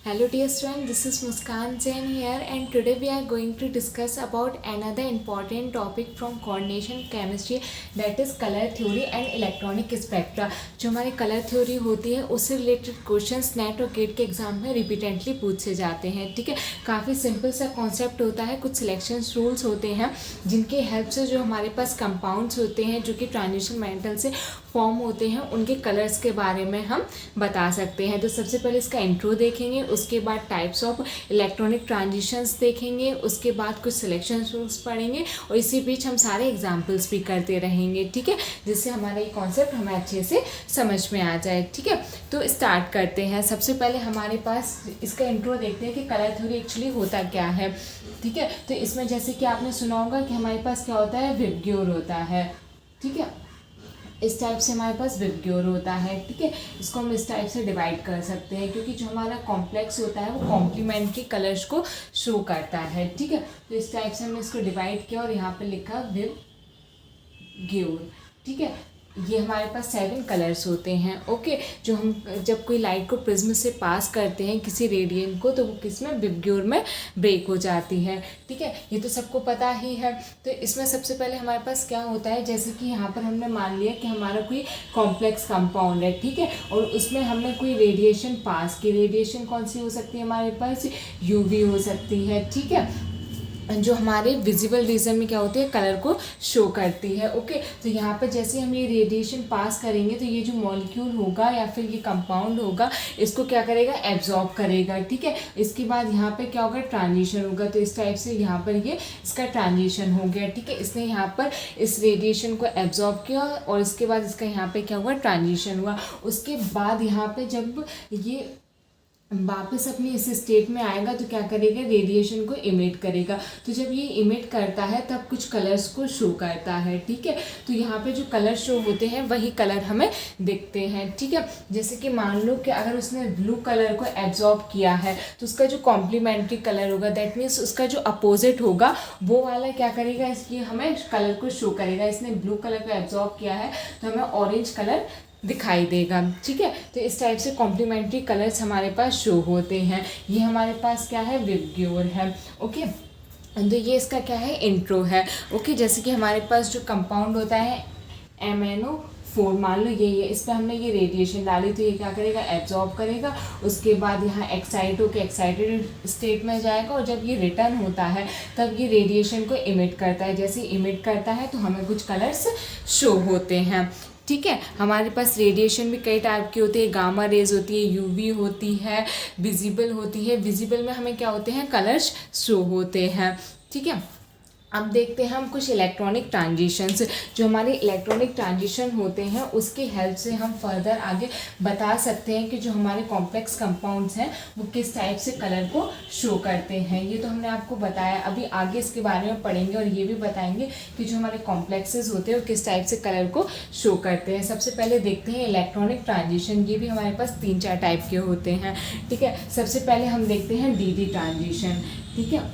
Hello dear student, this is Muskan Jain here and today we are going to discuss about another important topic from coordination chemistry, that is color theory and electronic spectra। जो हमारी colour theory होती है उससे related questions net और gate के exam में repeatedly पूछे जाते हैं। ठीक है, काफ़ी सिंपल सा कॉन्सेप्ट होता है, कुछ सिलेक्शन रूल्स होते हैं जिनके हेल्प से जो हमारे पास कंपाउंड्स होते हैं जो कि ट्रांजिशन मेटल से फॉर्म होते हैं उनके कलर्स के बारे में हम बता सकते हैं। तो सबसे पहले इसका इंट्रो देखेंगे, उसके बाद टाइप्स ऑफ इलेक्ट्रॉनिक ट्रांजिशंस देखेंगे, उसके बाद कुछ सिलेक्शन रूल्स पढ़ेंगे और इसी बीच हम सारे एग्जांपल्स भी करते रहेंगे। ठीक है, जिससे हमारा ये कॉन्सेप्ट हमें अच्छे से समझ में आ जाए। ठीक है, तो स्टार्ट करते हैं। सबसे पहले हमारे पास इसका इंट्रो देखते हैं कि कलर थ्योरी एक्चुअली होता क्या है। ठीक है, तो इसमें जैसे कि आपने सुना होगा कि हमारे पास क्या होता है, विबग्योर होता है। ठीक है, इस टाइप से हमारे पास विबग्योर होता है। ठीक है, इसको हम इस टाइप से डिवाइड कर सकते हैं क्योंकि जो हमारा कॉम्प्लेक्स होता है वो कॉम्प्लीमेंट्री कलर्स को शो करता है। ठीक है, तो इस टाइप से हमने इसको डिवाइड किया और यहाँ पे लिखा विबग्योर। ठीक है, ये हमारे पास 7 कलर्स होते हैं। ओके, जो हम जब कोई लाइट को प्रिज्म से पास करते हैं किसी रेडियन को तो वो किस में, विबग्योर में ब्रेक हो जाती है। ठीक है, ये तो सबको पता ही है। तो इसमें सबसे पहले हमारे पास क्या होता है, जैसे कि यहाँ पर हमने मान लिया कि हमारा कोई कॉम्प्लेक्स कंपाउंड है। ठीक है, और उसमें हमने कोई रेडिएशन पास की, रेडिएशन कौन सी हो सकती है हमारे पास, यूवी हो सकती है। ठीक है, जो हमारे विजिबल रीजन में क्या होती है, कलर को शो करती है। ओके, तो यहाँ पर जैसे हम ये रेडिएशन पास करेंगे तो ये जो मॉलिक्यूल होगा या फिर ये कंपाउंड होगा इसको क्या करेगा, एब्जॉर्ब करेगा। ठीक है, इसके बाद यहाँ पे क्या होगा, ट्रांजिशन होगा। तो इस टाइप से यहाँ पर ये इसका ट्रांजिशन हो गया। ठीक है, इसने यहाँ पर इस रेडिएशन को एब्जॉर्ब किया और इसके बाद इसका यहाँ पे क्या हुआ, ट्रांजिशन हुआ। उसके बाद यहाँ पे जब ये वापस अपनी इस स्टेट में आएगा तो क्या करेगा, रेडिएशन को इमिट करेगा। तो जब ये इमिट करता है तब कुछ कलर्स को शो करता है। ठीक है, तो यहाँ पे जो कलर शो होते हैं वही कलर हमें दिखते हैं। ठीक है, जैसे कि मान लो कि अगर उसने ब्लू कलर को एब्जॉर्ब किया है तो उसका जो कॉम्प्लीमेंट्री कलर होगा, दैट मीन्स उसका जो अपोजिट होगा वो वाला क्या करेगा, इसलिए हमें कलर को शो करेगा। इसने ब्लू कलर को एब्जॉर्ब किया है तो हमें ऑरेंज कलर दिखाई देगा। ठीक है, तो इस टाइप से कॉम्प्लीमेंट्री कलर्स हमारे पास शो होते हैं। ये हमारे पास क्या है, विबग्योर है। ओके, तो ये इसका क्या है, इंट्रो है। ओके, जैसे कि हमारे पास जो कंपाउंड होता है MnO4, मान लो ये इस पर हमने ये रेडिएशन डाली तो ये क्या करेगा, एब्जॉर्ब करेगा। उसके बाद यहाँ एक्साइट होकर एक्साइटेड स्टेट में जाएगा और जब ये रिटर्न होता है तब ये रेडिएशन को इमिट करता है। जैसे इमिट करता है तो हमें कुछ कलर्स शो होते हैं। ठीक है, हमारे पास रेडिएशन भी कई टाइप की होती है, गामा रेज होती है, यूवी होती है, विजिबल होती है। विजिबल में हमें क्या होते हैं, कलर्स शो होते हैं। ठीक है, अब देखते हैं हम कुछ इलेक्ट्रॉनिक ट्रांजिशंस। जो हमारे इलेक्ट्रॉनिक ट्रांजिशन होते हैं उसकी हेल्प से हम फर्दर आगे बता सकते हैं कि जो हमारे कॉम्प्लेक्स कंपाउंड्स हैं वो किस टाइप से कलर को शो करते हैं। ये तो हमने आपको बताया, अभी आगे इसके बारे में पढ़ेंगे और ये भी बताएंगे कि जो हमारे कॉम्प्लेक्सेस होते हैं वो किस टाइप से कलर को शो करते हैं। सबसे पहले देखते हैं इलेक्ट्रॉनिक ट्रांजिशन। ये भी हमारे पास 3-4 टाइप के होते हैं। ठीक है, सबसे पहले हम देखते हैं डी ट्रांजिशन। ठीक है,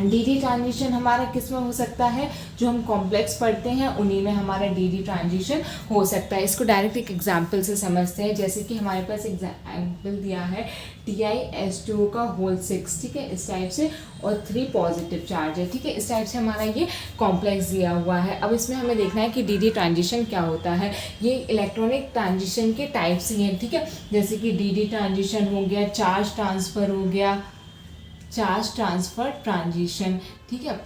डी ट्रांजिशन हमारा किस में हो सकता है, जो हम कॉम्प्लेक्स पढ़ते हैं उन्हीं में हमारा डी ट्रांजिशन हो सकता है। इसको डायरेक्ट एक एग्जांपल से समझते हैं। जैसे कि हमारे पास एग्जांपल दिया है TiS2 का होल 6। ठीक है, इस टाइप से, और 3 पॉजिटिव चार्ज है। ठीक है, इस टाइप से हमारा ये कॉम्प्लेक्स दिया हुआ है। अब इसमें हमें देखना है कि डी ट्रांजिशन क्या होता है। ये इलेक्ट्रॉनिक ट्रांजिशन के टाइप्स ही हैं। ठीक है, जैसे कि डी ट्रांजिशन हो गया, चार्ज ट्रांसफ़र हो गया, चार्ज ट्रांसफर ट्रांजिशन। ठीक है,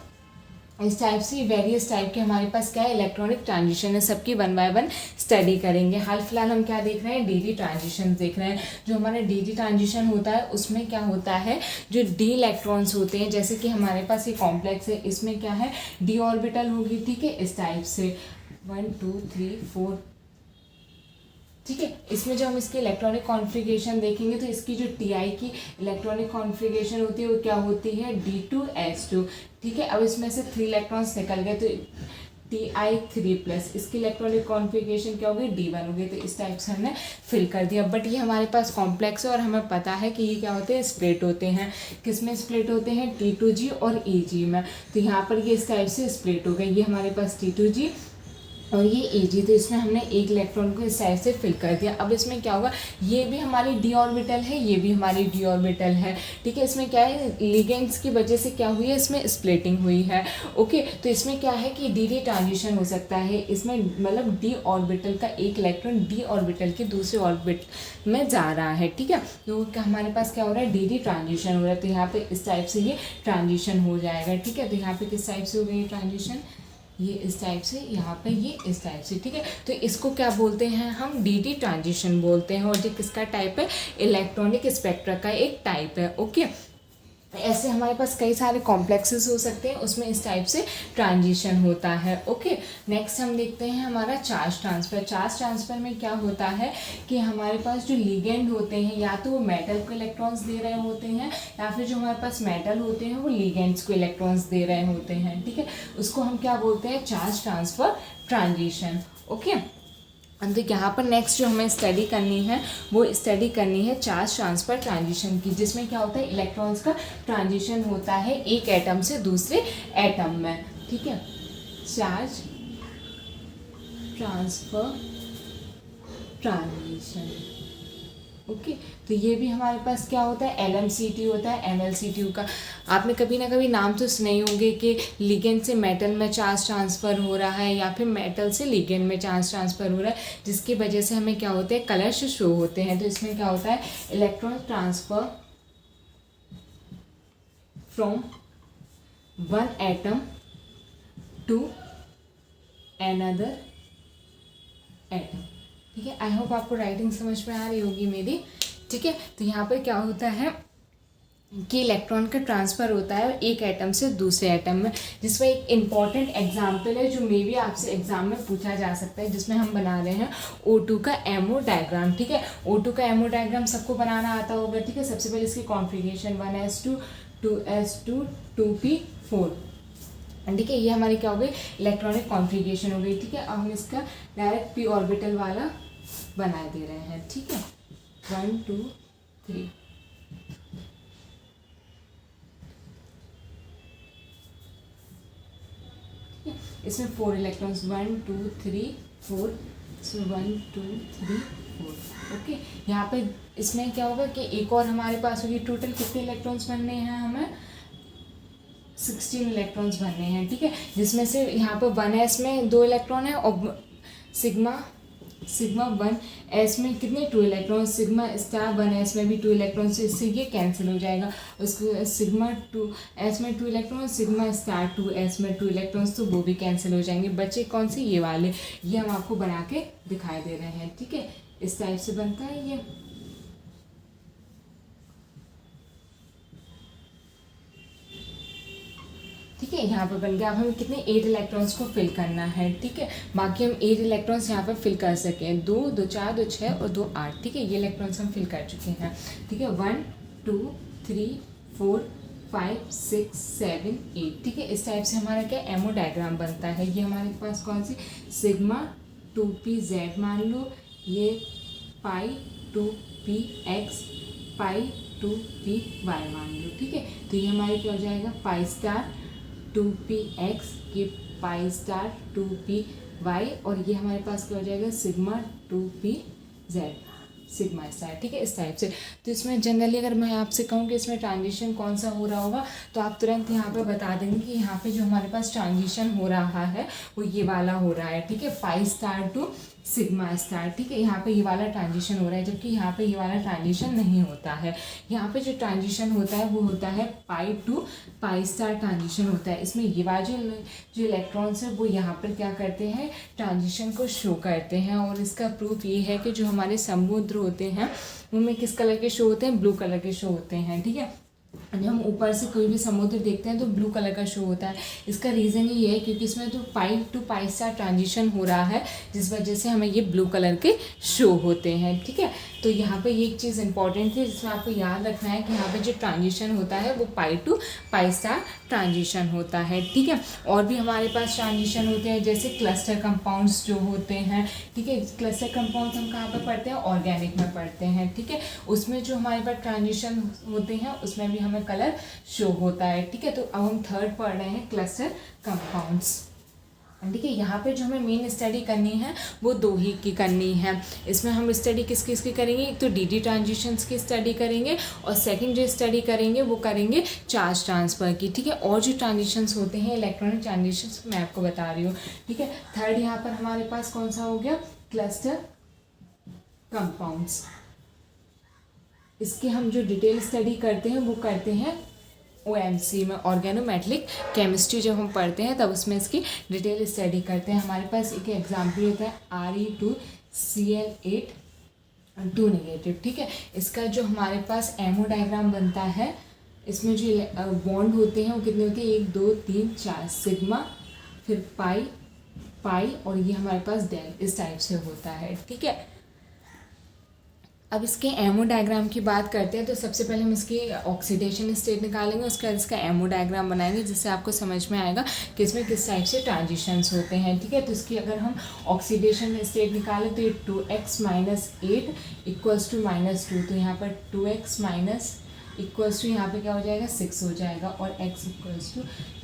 इस टाइप से वेरियस टाइप के हमारे पास क्या है, इलेक्ट्रॉनिक ट्रांजिशन है। सबकी 1 बाय 1 स्टडी करेंगे। हाल फिलहाल हम क्या देख रहे हैं, डी ट्रांजिशन देख रहे हैं। जो हमारा डी ट्रांजिशन होता है उसमें क्या होता है, जो डी इलेक्ट्रॉन्स होते हैं, जैसे कि हमारे पास ये कॉम्प्लेक्स है, इसमें क्या है, डी ऑर्बिटल होगी। ठीक है, इस टाइप से 1 2 3 4। ठीक है, इसमें जब हम इसकी इलेक्ट्रॉनिक कॉन्फ़िगरेशन देखेंगे तो इसकी जो Ti की इलेक्ट्रॉनिक कॉन्फ़िगरेशन होती है वो क्या होती है, D2S2। ठीक है, अब इसमें से 3 इलेक्ट्रॉन्स निकल गए तो Ti3+, इसकी इलेक्ट्रॉनिक कॉन्फ़िगरेशन क्या होगी, D1 होगी। तो इस टाइप से हमने फिल कर दिया। बट ये हमारे पास कॉम्प्लेक्स है और हमें पता है कि ये क्या होते हैं, स्प्लिट होते हैं। किस में स्प्लिट होते हैं, T2G और EG में। तो यहाँ पर ये इस टाइप से स्प्लिट हो गए। ये हमारे पास T2G और ये Ag, तो इसमें हमने एक इलेक्ट्रॉन को इस साइड से फिल कर दिया। अब इसमें क्या होगा, ये भी हमारी d ऑर्बिटल है, ये भी हमारी d ऑर्बिटल है, ठीक है। इसमें क्या है, लिगेंड्स की वजह से क्या हुई है, इसमें स्प्लिटिंग हुई है, ओके। तो इसमें क्या है कि dd ट्रांजिशन हो सकता है इसमें, मतलब d ऑर्बिटल का एक इलेक्ट्रॉन d ऑर्बिटल के दूसरे ऑर्बिटल में जा रहा है, ठीक है। तो हमारे पास क्या हो रहा है, dd ट्रांजिशन हो रहा है। तो यहाँ पे इस टाइप से ये ट्रांजिशन हो जाएगा, ठीक है। तो यहाँ पे किस टाइप से हो गई ट्रांजिशन, ये इस टाइप से, यहाँ पे ये इस टाइप से, ठीक है। तो इसको क्या बोलते हैं हम, dd ट्रांजिशन बोलते हैं। और ये किसका टाइप है, इलेक्ट्रॉनिक स्पेक्ट्रा का एक टाइप है, ओके। ऐसे हमारे पास कई सारे कॉम्प्लेक्सेस हो सकते हैं, उसमें इस टाइप से ट्रांजिशन होता है, ओके। नेक्स्ट हम देखते हैं हमारा चार्ज ट्रांसफ़र। चार्ज ट्रांसफ़र में क्या होता है कि हमारे पास जो लिगेंड होते हैं, या तो वो मेटल को इलेक्ट्रॉन्स दे रहे होते हैं, या फिर जो हमारे पास मेटल होते हैं वो लिगेंड्स को इलेक्ट्रॉन्स दे रहे होते हैं, ठीक है। उसको हम क्या बोलते हैं, चार्ज ट्रांसफ़र ट्रांजिशन, ओके। तो यहाँ पर नेक्स्ट जो हमें स्टडी करनी है, वो स्टडी करनी है चार्ज ट्रांसफ़र ट्रांजिशन की, जिसमें क्या होता है, इलेक्ट्रॉन्स का ट्रांजिशन होता है एक एटम से दूसरे एटम में, ठीक है। Charge transfer transition, okay. तो ये भी हमारे पास क्या होता है, LMCT होता है, MLCT का। आपने कभी ना कभी नाम तो सुने ही होंगे कि लिगेंड से मेटल में चार्ज ट्रांसफ़र हो रहा है, या फिर मेटल से लिगेंड में चार्ज ट्रांसफ़र हो रहा है, जिसकी वजह से हमें क्या होते हैं, कलर्स शो होते हैं। तो इसमें क्या होता है, electron transfer from one atom to another atom, ठीक है। आई होप आपको राइटिंग समझ में आ रही होगी मेरी, ठीक है। तो यहाँ पर क्या होता है कि इलेक्ट्रॉन का ट्रांसफ़र होता है एक एटम से दूसरे एटम में, जिसमें एक इम्पॉर्टेंट एग्जांपल है जो मे भी आपसे एग्जाम में पूछा जा सकता है, जिसमें हम बना रहे हैं O2 का एमओ डायग्राम, ठीक है। O2 का एमओ डायग्राम सबको बनाना आता होगा, ठीक है। सबसे पहले इसकी कॉन्फ़िगरेशन 1s2 2s2 2p4, ठीक है। ये हमारी क्या हो गई, इलेक्ट्रॉनिक कॉन्फ़िगरेशन हो गई, ठीक है। अब हम इसका डायरेक्ट p ऑर्बिटल वाला बना दे रहे हैं, ठीक है। 1 2 3, इसमें 4 इलेक्ट्रॉन्स, 1 2 3 4, इसमें 1 2 3 4, ओके। यहाँ पे इसमें क्या होगा कि एक और हमारे पास होगी, टोटल कितने इलेक्ट्रॉन्स बनने हैं, हमें 16 इलेक्ट्रॉन्स बनने हैं, ठीक है। जिसमें से यहाँ पर 1s में 2 इलेक्ट्रॉन है, और सिग्मा 1s में कितने 2 इलेक्ट्रॉन, सिग्मा स्टार 1s में भी 2 इलेक्ट्रॉन, से इससे ये कैंसिल हो जाएगा। उसको सिग्मा 2s में 2 इलेक्ट्रॉन, सिग्मा स्टार 2s में 2 इलेक्ट्रॉन्स, तो वो भी कैंसिल हो जाएंगे। बच्चे कौन से, ये वाले, ये हम आपको बना के दिखाई दे रहे हैं, ठीक है। इस टाइप से बनता है ये, ठीक है। यहाँ पर बन गया। अब हमें कितने 8 इलेक्ट्रॉन्स को फिल करना है, ठीक है। बाकी हम 8 इलेक्ट्रॉन्स यहाँ पर फिल कर सकें, 2 2 4 2 6 और 2 8, ठीक है। ये इलेक्ट्रॉन्स हम फिल कर चुके हैं, ठीक है। 1 2 3 4 5 6 7 8, ठीक है। इस टाइप से हमारा क्या एमओ डायग्राम बनता है। ये हमारे पास कौन सी, सिग्मा 2pz मान लो, ये पाई 2px पाई 2py मान लो, ठीक है। तो ये हमारे क्या हो जाएगा, पाई स्टार 2px, ये पाई स्टार 2py, और ये हमारे पास क्या हो जाएगा, सिग्मा 2pz सिग्मा स्टार, ठीक है। इस टाइप से। तो इसमें जनरली अगर मैं आपसे कहूँ कि इसमें ट्रांजिशन कौन सा हो रहा होगा, तो आप तुरंत यहाँ पे बता देंगे कि यहाँ पे जो हमारे पास ट्रांजिशन हो रहा है वो ये वाला हो रहा है, ठीक है। Pi star to sigma star, ठीक है। यहाँ पे ये वाला ट्रांजिशन हो रहा है, जबकि यहाँ पे ये वाला ट्रांजिशन नहीं होता है। यहाँ पे जो ट्रांजिशन होता है वो होता है pi to pi star transition होता है। इसमें ये वाले जो इलेक्ट्रॉन्स है वो यहाँ पर क्या करते हैं, ट्रांजिशन को शो करते हैं। और इसका प्रूफ ये है कि जो हमारे समुद्र होते हैं उनमें किस कलर के शो होते हैं, ब्लू कलर के शो होते हैं, ठीक है। जब हम ऊपर से कोई भी समुद्र देखते हैं तो ब्लू कलर का शो होता है। इसका रीज़न ये है क्योंकि इसमें तो पाई टू पाई स्टार ट्रांजिशन हो रहा है, जिस वजह से हमें ये ब्लू कलर के शो होते हैं, ठीक है। तो यहाँ पे ये एक चीज़ इंपॉर्टेंट है जिसमें आपको याद रखना है कि यहाँ पे जो ट्रांजिशन होता है वो पाई टू पाई स्टार ट्रांजिशन होता है, ठीक है। और भी हमारे पास ट्रांजिशन होते हैं जैसे क्लस्टर कंपाउंड्स जो होते हैं, ठीक है। क्लस्टर कंपाउंड्स हम कहाँ पर पढ़ते हैं, ऑर्गेनिक में पढ़ते हैं, ठीक है। उसमें जो हमारे पास ट्रांजिशन होते हैं उसमें भी हमें कलर शो होता है, ठीक है। तो अब हम थर्ड पढ़ रहे हैं क्लस्टर कंपाउंड्स, ठीक है। यहाँ पे जो हमें मेन स्टडी करनी है वो दो ही की करनी है। इसमें हम स्टडी किस किस की करेंगे, एक तो डीडी ट्रांजिशंस की स्टडी करेंगे और सेकंड जो स्टडी करेंगे वो करेंगे चार्ज ट्रांसफ़र की। ठीक है। और जो ट्रांजिशंस होते हैं इलेक्ट्रॉनिक ट्रांजिशंस मैं आपको बता रही हूँ। ठीक है। थर्ड यहाँ पर हमारे पास कौन सा हो गया, क्लस्टर कंपाउंड्स। इसकी हम जो डिटेल स्टडी करते हैं वो करते हैं OMC में, ऑर्गेनोमेटेलिक केमिस्ट्री जब हम पढ़ते हैं तब उसमें इसकी डिटेल स्टडी करते हैं। हमारे पास एक एग्जाम्पल होता है Re2Cl8 2 नेगेटिव। ठीक है। इसका जो हमारे पास एमओ डायग्राम बनता है, इसमें जो बॉन्ड होते हैं वो कितने होते हैं, 1 2 3 4 सिग्मा, फिर पाई और ये हमारे पास डेल, इस टाइप से होता है। ठीक है। अब इसके एमओ डायग्राम की बात करते हैं तो सबसे पहले हम इसकी ऑक्सीडेशन स्टेट निकालेंगे, उसके बाद इसका एमओ डायग्राम बनाएंगे जिससे आपको समझ में आएगा कि इसमें किस टाइप से ट्रांजिशंस होते हैं। ठीक है। तो इसकी अगर हम ऑक्सीडेशन स्टेट निकालें तो ये 2x - 8 = -2, तो यहाँ पर 2x इक्वल्स टू यहाँ पे क्या हो जाएगा, 6 हो जाएगा और x =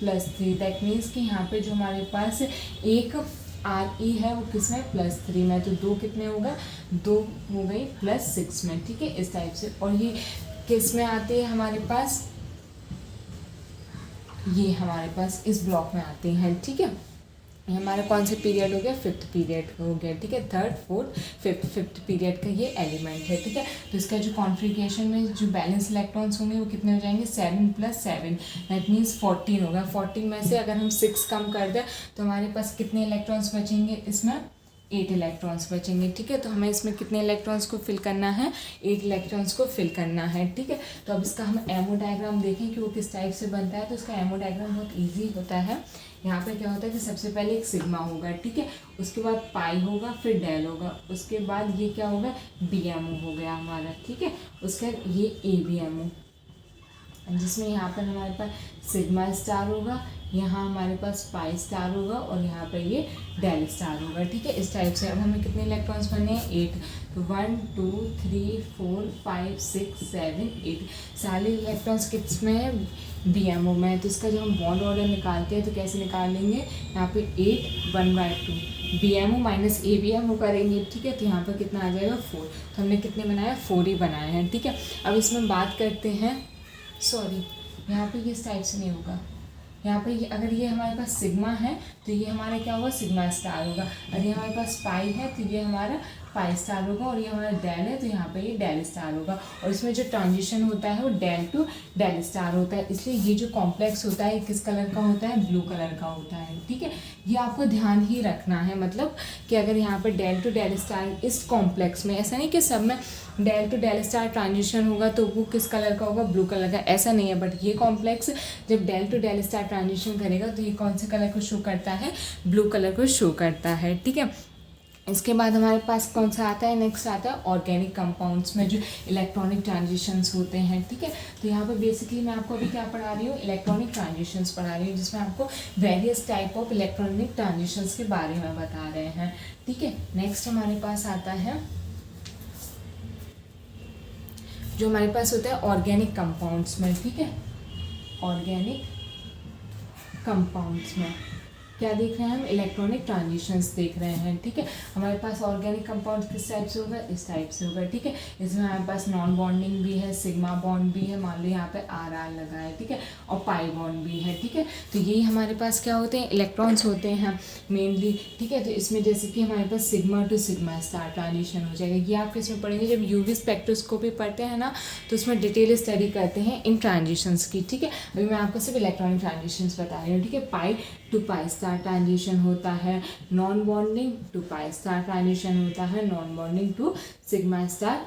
+3। दैट मीन्स कि यहाँ पे जो हमारे पास एक Re है वो किस में, +3 में, तो 2 कितने होगा, 2 हो गई +6 में। ठीक है। इस टाइप से। और ये किस में आते हैं हमारे पास, ये हमारे पास इस ब्लॉक में आते हैं। ठीक है। ये हमारा कौन सा पीरियड हो गया, 5th पीरियड हो गया। ठीक है। 3rd 4th 5th पीरियड का ये एलिमेंट है। ठीक है। तो इसका जो कॉन्फ़िगरेशन में जो बैलेंस इलेक्ट्रॉन्स होंगे वो कितने हो जाएंगे, 7 + 7 दैट मीन्स 14 होगा। 14 में से अगर हम 6 कम कर दें तो हमारे पास कितने इलेक्ट्रॉन्स बचेंगे, इसमें 8 इलेक्ट्रॉन्स बचेंगे। ठीक है। तो हमें इसमें कितने इलेक्ट्रॉन्स को फिल करना है, 8 इलेक्ट्रॉन्स को फिल करना है। ठीक है। तो अब इसका हम एमओ डायग्राम देखें कि वो किस टाइप से बनता है। तो इसका एमओ डायग्राम बहुत ईजी होता है। यहाँ पे क्या होता है कि सबसे पहले एक सिग्मा होगा। ठीक है। उसके बाद पाई होगा, फिर डेल होगा, उसके बाद ये क्या होगा, बीएमओ हो गया हमारा। ठीक है। उसके बाद ये एबीएमओ, जिसमें यहाँ पर हमारे पास सिग्मा स्टार होगा, यहाँ हमारे पास पाई स्टार होगा और यहाँ पर ये डेल स्टार होगा। ठीक है। इस टाइप से अब हमें कितने इलेक्ट्रॉन्स बनने हैं, 8। तो 1 2 3 4 5 6 7 8 सारे इलेक्ट्रॉन्स किस में है, बीएमओ में। तो इसका जो हम बॉन्ड ऑर्डर निकालते हैं तो कैसे निकाल लेंगे, यहाँ पे 8 1/2 बीएमओ - एबीएमओ करेंगे। ठीक है। तो यहाँ पर कितना आ जाएगा, 4। तो हमने कितने बनाया, 4 ही बनाए हैं। ठीक है। अब इसमें बात करते हैं, सॉरी यहाँ पे ये इस टाइप से नहीं होगा, यहाँ पे ये अगर ये हमारे पास सिग्मा है तो ये हमारा क्या होगा, सिग्मा स्टार होगा। अगर ये हमारे पास पाई है तो ये हमारा पाई स्टार होगा और ये हमारा डेल है तो यहाँ पे ये डेल स्टार होगा। और इसमें जो ट्रांजिशन होता है वो डेल टू डेल स्टार होता है। इसलिए ये जो कॉम्प्लेक्स होता है किस कलर का होता है, ब्लू कलर का होता है। ठीक है। ये आपको ध्यान ही रखना है, मतलब कि अगर यहाँ पर डेल टू डेल स्टार इस कॉम्प्लेक्स में, ऐसा नहीं कि सब में d to d star transition होगा तो वो किस कलर का होगा, ब्लू कलर का, ऐसा नहीं है। बट ये कॉम्प्लेक्स जब d to d star transition करेगा तो ये कौन से कलर को शो करता है, ब्लू कलर को शो करता है। ठीक है। इसके बाद हमारे पास कौन सा आता है, नेक्स्ट आता है ऑर्गेनिक कंपाउंड्स में जो इलेक्ट्रॉनिक ट्रांजिशंस होते हैं। ठीक है। तो यहाँ पर बेसिकली मैं आपको अभी क्या पढ़ा रही हूँ, इलेक्ट्रॉनिक ट्रांजिशंस पढ़ा रही हूँ, जिसमें आपको various type of electronic transitions के बारे में बता रहे हैं। ठीक है। नेक्स्ट हमारे पास आता है जो हमारे पास होता है ऑर्गेनिक कंपाउंड्स में। ठीक है। ऑर्गेनिक कंपाउंड्स में क्या देख रहे हैं हम, इलेक्ट्रॉनिक ट्रांजिशंस देख रहे हैं। ठीक है। हमारे पास ऑर्गेनिक कंपाउंड किस टाइप से होगा, इस टाइप से होगा। ठीक है। इसमें हमारे पास नॉन बॉन्डिंग भी है, सिग्मा बॉन्ड भी है, मान लो यहाँ पे RR लगा है। ठीक है। और पाई बॉन्ड भी है। ठीक है। तो यही हमारे पास क्या होते हैं, इलेक्ट्रॉन्स होते हैं मेनली। ठीक है। तो इसमें जैसे कि हमारे पास sigma to sigma star transition हो जाएगा। ये आप किसमें पढ़ेंगे, जब UV स्पेक्ट्रोस्कोपी पढ़ते हैं ना तो उसमें डिटेल स्टडी करते हैं इन ट्रांजिशंस की। ठीक है। अभी मैं आपको सिर्फ इलेक्ट्रॉनिक ट्रांजिशंस बता रही हूँ। ठीक है। Pi to pi star transition होता है, non bonding to pi star transition होता है, non bonding to sigma star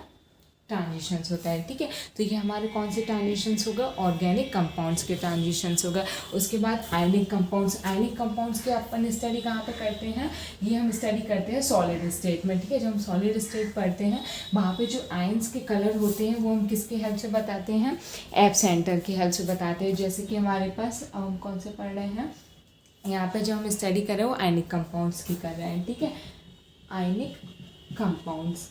transitions होता है। ठीक है। तो ये हमारे कौन से ट्रांजिशंस होगा, ऑर्गेनिक कंपाउंड्स के ट्रांजिशंस होगा। उसके बाद आयनिक कंपाउंड्स, आयनिक कंपाउंड्स की अपन स्टडी कहाँ पे करते हैं, ये हम स्टडी करते हैं सॉलिड स्टेट में। ठीक है। जब हम सॉलिड स्टेट पढ़ते हैं वहाँ पे जो आयंस के कलर होते हैं वो हम किसकी हेल्प से बताते हैं, एब सेंटर की हेल्प से बताते हैं। जैसे कि हमारे पास हम कौन से पढ़ रहे हैं, यहाँ पे जो हम स्टडी कर रहे हैं वो आयनिक कंपाउंड्स की कर रहे हैं। ठीक है। Ionic compounds,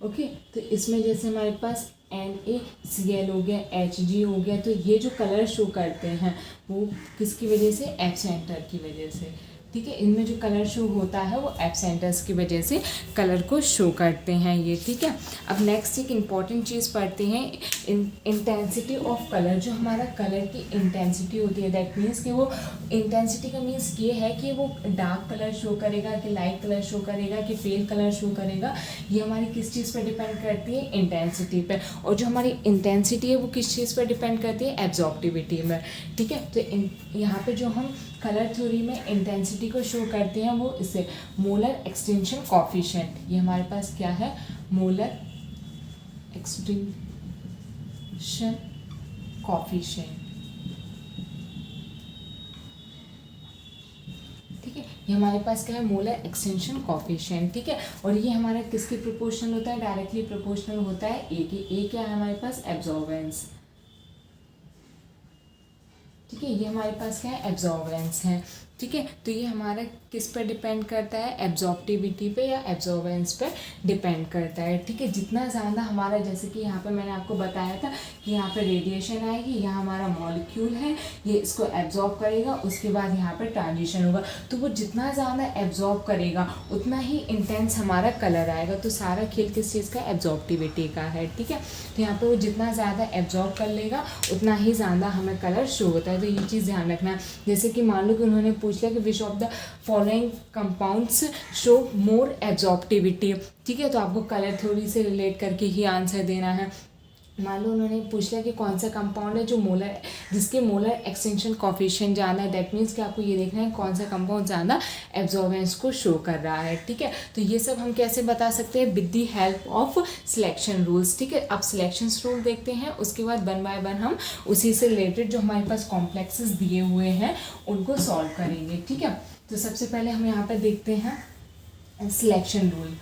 okay. तो इसमें जैसे हमारे पास NaCl हो गया, Hg हो गया, तो ये जो कलर शो करते हैं वो किसकी वजह से, एब सेंटर की वजह से। ठीक है। इनमें जो कलर शो होता है वो एब्सेंटर्स की वजह से कलर को शो करते हैं ये, ठीक है। अब नेक्स्ट एक इम्पॉर्टेंट चीज़ पढ़ते हैं, इंटेंसिटी ऑफ कलर। जो हमारा कलर की इंटेंसिटी होती है, दैट मीन्स कि वो इंटेंसिटी का मीन्स ये है कि वो डार्क कलर शो करेगा कि लाइट कलर शो करेगा कि पेल कलर शो करेगा, ये हमारी किस चीज़ पर डिपेंड करती है, इंटेंसिटी पे। और जो हमारी इंटेंसिटी है वो किस चीज़ पर डिपेंड करती है, एब्जॉर्प्टिविटी में, ठीक है। तो यहाँ पे जो हम कलर थ्योरी में इंटेंसिटी को शो करते हैं वो इसे मोलर एक्सटेंशन कॉफिशिएंट, ये हमारे पास क्या है, मोलर एक्सटेंशन कॉफिशिएंट, ठीक है। ये हमारे पास क्या है, मोलर एक्सटेंशन कॉफिशिएंट, ठीक है। और ये हमारा किसके प्रोपोर्शनल होता है, डायरेक्टली प्रोपोर्शनल होता है ए के। ए क्या है हमारे पास, एब्जॉर्बेंस, ठीक है। ये हमारे पास क्या है, एब्जॉर्बेंस है, ठीक है। तो ये हमारा किस पर डिपेंड करता है, एब्जॉर्प्टिविटी पे या एब्जॉर्बेंस पे डिपेंड करता है, ठीक है। जितना ज़्यादा हमारा, जैसे कि यहाँ पे मैंने आपको बताया था कि यहाँ पे रेडिएशन आएगी, यहाँ हमारा मॉलिक्यूल है, ये इसको एब्जॉर्ब करेगा, उसके बाद यहाँ पे ट्रांजिशन होगा, तो वो जितना ज़्यादा एब्जॉर्ब करेगा उतना ही इंटेंस हमारा कलर आएगा। तो सारा खेल किस चीज़ का, एब्जॉर्प्टिविटी का है, ठीक है। तो यहाँ पर वो जितना ज़्यादा एब्जॉर्ब कर लेगा उतना ही ज़्यादा हमें कलर शो होता है। तो ये चीज़ ध्यान रखना है। जैसे कि मान लो कि उन्होंने पूछ लिया कि which of the following compounds show more absorptivity, ठीक है। तो आपको कलर थ्योरी से रिलेट करके ही आंसर देना है। मान लो उन्होंने पूछ लिया कि कौन सा कंपाउंड है जो मोलर, जिसके मोलर एक्सटेंशन कॉफिशिएंट ज़्यादा है, दैट मीन्स कि आपको ये देखना है कौन सा कंपाउंड ज़्यादा एब्जॉर्बेंस को शो कर रहा है, ठीक है। तो ये सब हम कैसे बता सकते हैं, with the help of selection rules, ठीक है। अब सिलेक्शन रूल देखते हैं, उसके बाद 1 बाय 1 हम उसी से रिलेटेड जो हमारे पास कॉम्प्लेक्सेस दिए हुए हैं उनको सॉल्व करेंगे, ठीक है। तो सबसे पहले हम यहाँ पर देखते हैं सिलेक्शन रूल।